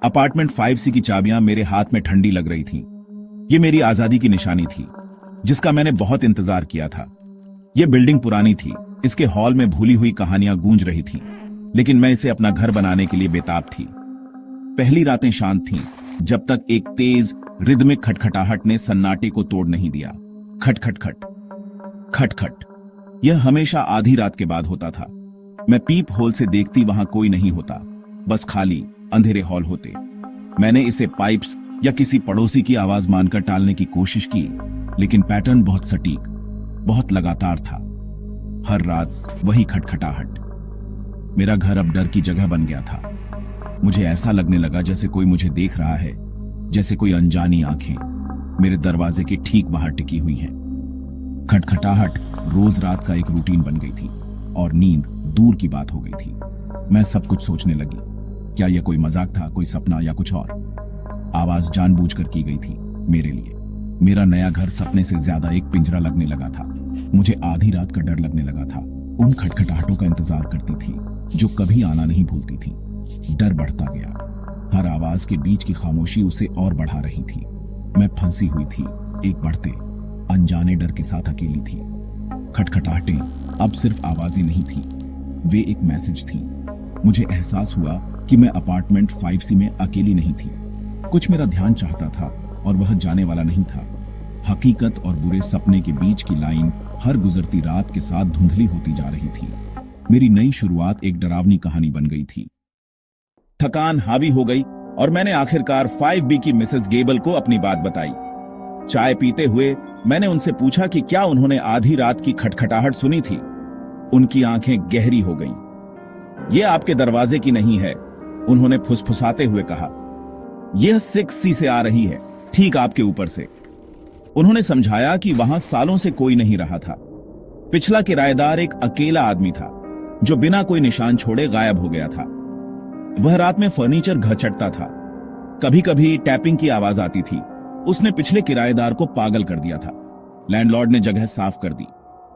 Apartment 5C की चाबियां मेरे हाथ में ठंडी लग रही थीं। ये मेरी आजादी की निशानी थी, जिसका मैंने बहुत इंतजार किया था। ये बिल्डिंग पुरानी थी, इसके हॉल में भूली हुई कहानियां गूंज रही थीं, लेकिन मैं इसे अपना घर बनाने के लिए बेताब थी। पहली रातें शांत थीं, जब तक एक तेज रिदमिक खटखटाहट ने सन्नाटे को तोड़ नहीं दिया। खट खट खट खट खट। यह हमेशा आधी रात के बाद होता था। मैं पीप होल से देखती, वहां कोई नहीं होता, बस खाली अंधेरे हॉल होते। मैंने इसे पाइप्स या किसी पड़ोसी की आवाज मानकर टालने की कोशिश की, लेकिन पैटर्न बहुत सटीक, बहुत लगातार था। हर रात वही खटखटाहट। मेरा घर अब डर की जगह बन गया था। मुझे ऐसा लगने लगा जैसे कोई मुझे देख रहा है, जैसे कोई अनजानी आंखें मेरे दरवाजे के ठीक बाहर टिकी हुई हैं। खटखटाहट रोज रात का एक रूटीन बन गई थी और नींद दूर की बात हो गई थी। मैं सब कुछ सोचने लगी, क्या यह कोई मजाक था, कोई सपना या कुछ और? आवाज जानबूझकर की गई थी मेरे लिए। मेरा नया घर सपने से ज्यादा एक पिंजरा लगने लगा था। मुझे आधी रात का डर लगने लगा था। उन खटखटाहटों का इंतजार करती थी जो कभी आना नहीं भूलती थी। डर बढ़ता गया। हर आवाज के बीच की खामोशी उसे और बढ़ा रही थी। मैं फंसी हुई थी एक बढ़ते अनजाने डर के साथ, अकेली थी। खटखटाहटें अब सिर्फ आवाजें नहीं थी, वे एक मैसेज थी। मुझे एहसास हुआ कि मैं अपार्टमेंट 5C में अकेली नहीं थी। कुछ मेरा ध्यान चाहता था और वह जाने वाला नहीं था। हकीकत और बुरे सपने के बीच की लाइन हर गुजरती रात के साथ धुंधली होती जा रही थी। मेरी नई शुरुआत एक डरावनी कहानी बन गई थी। थकान हावी हो गई और मैंने आखिरकार 5B की मिसेस गेबल को अपनी बात बताई। चाय पीते हुए मैंने उनसे पूछा कि क्या उन्होंने आधी रात की खटखटाहट सुनी थी। उनकी आंखें गहरी हो गईं। यह आपके दरवाजे की नहीं है, उन्होंने फुसफुसाते हुए कहा। यह 6C से आ रही है, ठीक आपके ऊपर से। उन्होंने समझाया कि वहां सालों से कोई नहीं रहा था। पिछला किराएदार एक अकेला आदमी था जो बिना कोई निशान छोड़े गायब हो गया था। वह रात में फर्नीचर घचटता था, कभी कभी टैपिंग की आवाज आती थी। उसने पिछले किराएदार को पागल कर दिया था। लैंडलॉर्ड ने जगह साफ कर दी,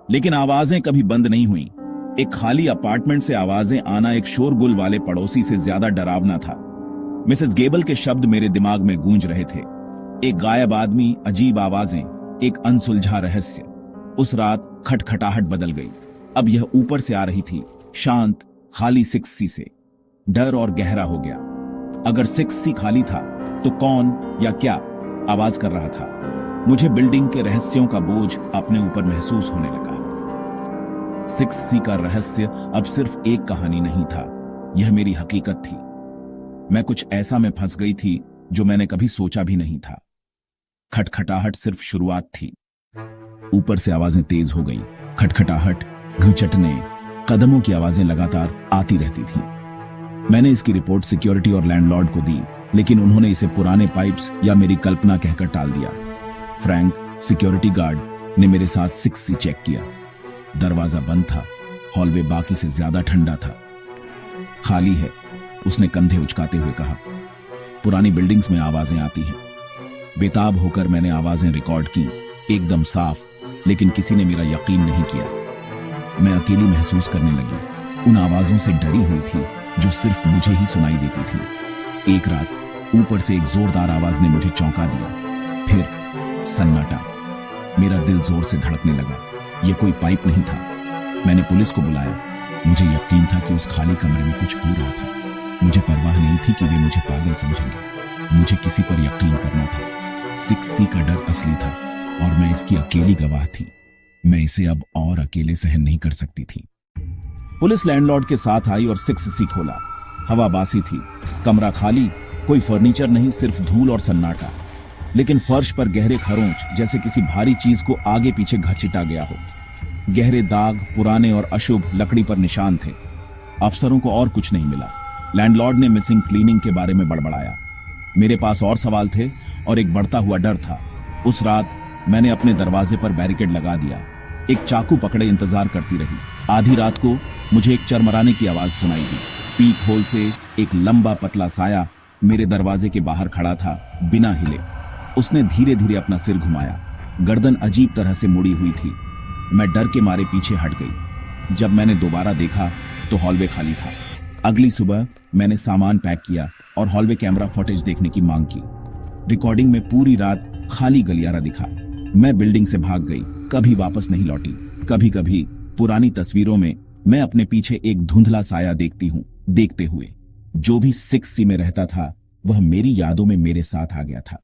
लेकिन आवाजें कभी बंद नहीं हुई। एक खाली अपार्टमेंट से आवाजें आना एक शोरगुल वाले पड़ोसी से ज्यादा डरावना था। मिसेस गेबल के शब्द मेरे दिमाग में गूंज रहे थे। एक गायब आदमी, अजीब आवाजें, एक अनसुलझा रहस्य। उस रात खटखटाहट बदल गई। अब यह ऊपर से आ रही थी, शांत, खाली 6C से। डर और गहरा हो गया। अगर 6C खाली था तो कौन या क्या आवाज कर रहा था? मुझे बिल्डिंग के रहस्यों का बोझ अपने ऊपर महसूस होने लगा। 6C का रहस्य अब सिर्फ एक कहानी नहीं था, यह मेरी हकीकत थी। मैं कुछ ऐसा में फंस गई थी जो मैंने कभी सोचा भी नहीं था। खटखटाहट सिर्फ शुरुआत थी। ऊपर से आवाजें तेज हो गईं। खटखटाहट, घुचटने, कदमों की आवाजें लगातार आती रहती थीं। मैंने इसकी रिपोर्ट सिक्योरिटी और लैंडलॉर्ड को दी, लेकिन उन्होंने इसे पुराने पाइप्स या मेरी कल्पना कहकर टाल दिया। फ्रैंक, सिक्योरिटी गार्ड, ने मेरे साथ 6C चेक किया। दरवाजा बंद था। हॉलवे बाकी से ज्यादा ठंडा था। खाली है, उसने कंधे उचकाते हुए कहा। पुरानी बिल्डिंग्स में आवाजें आती हैं। बेताब होकर मैंने आवाजें रिकॉर्ड की, एकदम साफ, लेकिन किसी ने मेरा यकीन नहीं किया। मैं अकेली महसूस करने लगी। उन आवाजों से डरी हुई थी जो सिर्फ मुझे ही सुनाई देती थी। एक रात ऊपर से एक जोरदार आवाज ने मुझे चौंका दिया। फिर सन्नाटा। मेरा दिल जोर से धड़कने लगा। यह कोई पाइप नहीं था। मैंने पुलिस को बुलाया। मुझे यकीन था कि उस खाली कमरे में कुछ हो रहा था। मुझे परवाह नहीं थी कि वे मुझे पागल समझेंगे। मुझे किसी पर यकीन करना था। 6C का डर असली था और मैं इसकी अकेली गवाह थी। मैं इसे अब और अकेले सहन नहीं कर सकती थी। पुलिस लैंडलॉर्ड के साथ आई और 6C खोला। हवा बासी थी, कमरा खाली, कोई फर्नीचर नहीं, सिर्फ धूल और सन्नाटा। लेकिन फर्श पर गहरे खरोंच, जैसे किसी भारी चीज को आगे पीछे घसीटा गया हो। गहरे दाग, पुराने और अशुभ लकड़ी पर निशान थे। अफसरों को और कुछ नहीं मिला। लैंडलॉर्ड ने मिसिंग क्लीनिंग के बारे में बड़बड़ाया। मेरे पास और सवाल थे और एक बढ़ता हुआ डर था। उस रात मैंने अपने दरवाजे पर बैरिकेड लगा दिया। एक चाकू पकड़े इंतजार करती रही। आधी रात को मुझे एक चरमराने की आवाज सुनाई दी। पीप होल से एक लंबा पतला साया मेरे दरवाजे के बाहर खड़ा था, बिना हिले। उसने धीरे धीरे अपना सिर घुमाया। गर्दन अजीब तरह से मुड़ी हुई थी। मैं डर के मारे पीछे हट गई। जब मैंने दोबारा देखा तो हॉलवे खाली था। अगली सुबह मैंने सामान पैक किया और हॉलवे कैमरा फुटेज देखने की मांग की। रिकॉर्डिंग में पूरी रात खाली गलियारा दिखा। मैं बिल्डिंग से भाग गई, कभी वापस नहीं लौटी। कभी कभी पुरानी तस्वीरों में मैं अपने पीछे एक धुंधला साया देखती हूं, देखते हुए जो भी 6C में रहता था वह मेरी यादों में मेरे साथ आ गया था।